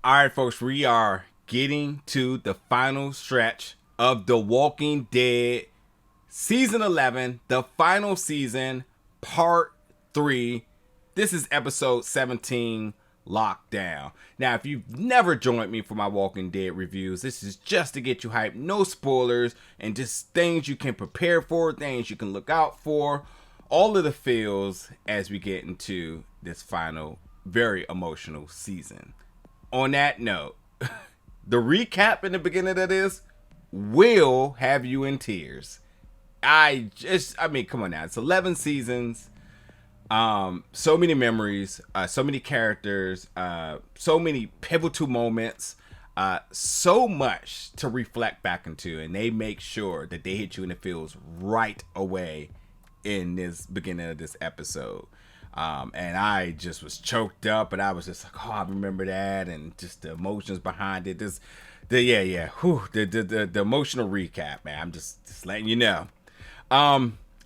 All right, folks, we are getting to the final stretch of The Walking Dead Season 11, the final season, Part 3. This is episode 17, Lockdown. Now, if you've never joined me for my Walking Dead reviews, this is just to get you hyped. No spoilers, and just things you can prepare for, things you can look out for. All of the feels as we get into this final, very emotional season. On that note, the recap in the beginning of this will have you in tears. I mean, come on now. It's 11 seasons. So many memories, so many characters, so many pivotal moments, so much to reflect back into. And they make sure that they hit you in the feels right away in this beginning of this episode. And I just was choked up, and I was just like, oh, I remember that, and just the emotions behind it. The emotional recap, man. I'm just letting you know.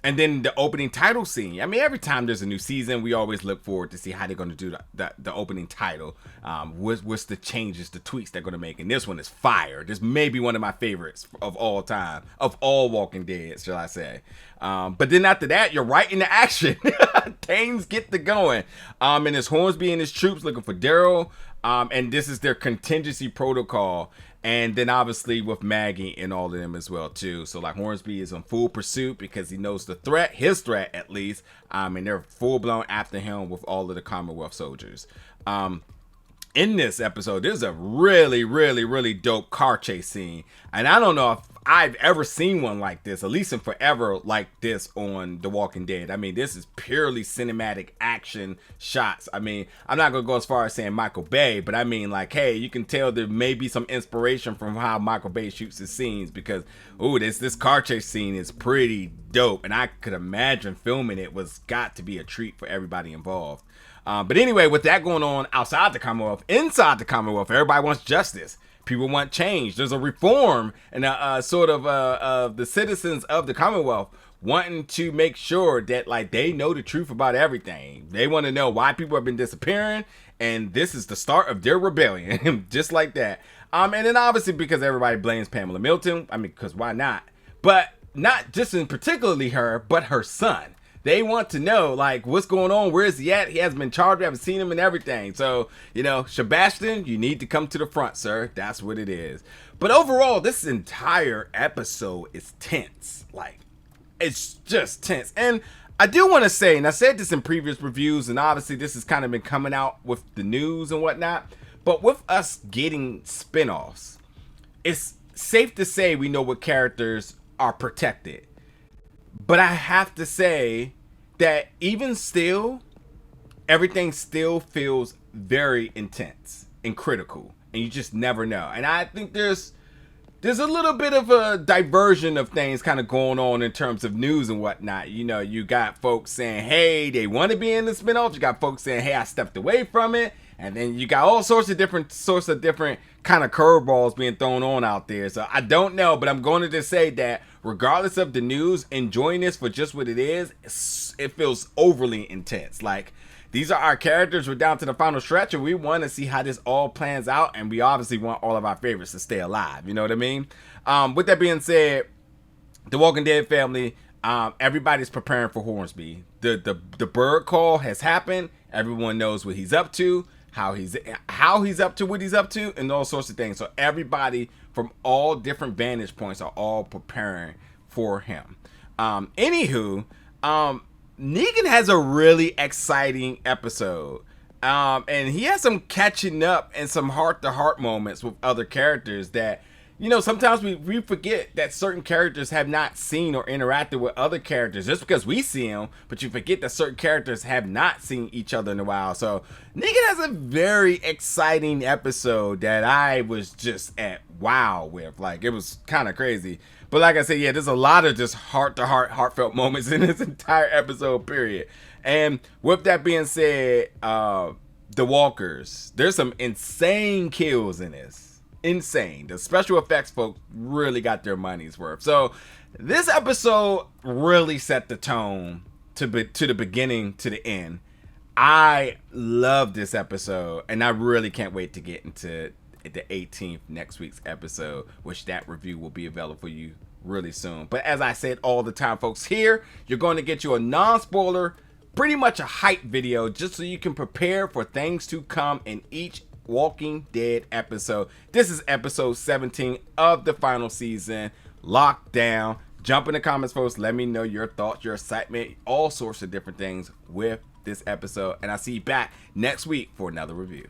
And then the opening title scene. I mean, every time there's a new season, we always look forward to see how they're going to do the opening title. What's the changes, the tweaks they're going to make. And this one is fire. This may be one of my favorites of all time, of all Walking Dead, shall I say. But then after that, you're right into action. Things get to going. And it's Hornsby and his troops looking for Daryl. And this is their contingency protocol. And then obviously with Maggie and all of them as well too. So like Hornsby is in full pursuit because he knows the threat, his threat at least. And they're full blown after him with all of the Commonwealth soldiers. In this episode, there's a really, really, really dope car chase scene. And I don't know if I've ever seen one like this, at least in forever, like this on The Walking Dead. I mean, this is purely cinematic action shots. I mean, I'm not going to go as far as saying Michael Bay, but I mean, like, hey, you can tell there may be some inspiration from how Michael Bay shoots his scenes because, ooh, this car chase scene is pretty dope. And I could imagine filming it was got to be a treat for everybody involved. But anyway, with that going on outside the Commonwealth, inside the Commonwealth, everybody wants justice. People want change. There's a reform and the citizens of the Commonwealth wanting to make sure that like they know the truth about everything. They want to know why people have been disappearing, and this is the start of their rebellion, just like that. And then obviously because everybody blames Pamela Milton. I mean, because why not? But not just in particularly her, but her son. They want to know, like, what's going on? Where is he at? He hasn't been charged. We haven't seen him and everything. So, you know, Sebastian, you need to come to the front, sir. That's what it is. But overall, this entire episode is tense. Like, it's just tense. And I do want to say, and I said this in previous reviews, and obviously this has kind of been coming out with the news and whatnot, but with us getting spinoffs, it's safe to say we know what characters are protected. But I have to say that even still, everything still feels very intense and critical, and you just never know. And I think there's a little bit of a diversion of things kind of going on in terms of news and whatnot. You know, you got folks saying, hey, they want to be in the spinoff. You got folks saying, hey, I stepped away from it. And then you got all sorts of different kind of curveballs being thrown on out there. So I don't know, but I'm going to just say that regardless of the news, enjoying this for just what it is, it feels overly intense. Like, these are our characters. We're down to the final stretch, and we want to see how this all plans out. And we obviously want all of our favorites to stay alive. You know what I mean? With that being said, the Walking Dead family, everybody's preparing for Hornsby. The bird call has happened. Everyone knows what he's up to. How he's up to what he's up to, and all sorts of things. So everybody from all different vantage points are all preparing for him. Negan has a really exciting episode. And he has some catching up and some heart-to-heart moments with other characters that, you know, sometimes we forget that certain characters have not seen or interacted with other characters just because we see them, but you forget that certain characters have not seen each other in a while. So Negan has a very exciting episode that I was just at wow with. Like, it was kind of crazy. But like I said, yeah, there's a lot of just heart-to-heart, heartfelt moments in this entire episode, period. And with that being said, the walkers, there's some insane kills in this. Insane. The special effects folks really got their money's worth. So this episode really set the tone to the beginning to the end. I love this episode, and I really can't wait to get into the 18th, next week's episode, which that review will be available for you really soon. But as I said all the time, folks, here you're going to get you a non-spoiler, pretty much a hype video, just so you can prepare for things to come in each Walking Dead episode. This is episode 17 of the final season. Locked down. Jump in the comments, folks. Let me know your thoughts, your excitement, all sorts of different things with this episode. And I'll see you back next week for another review.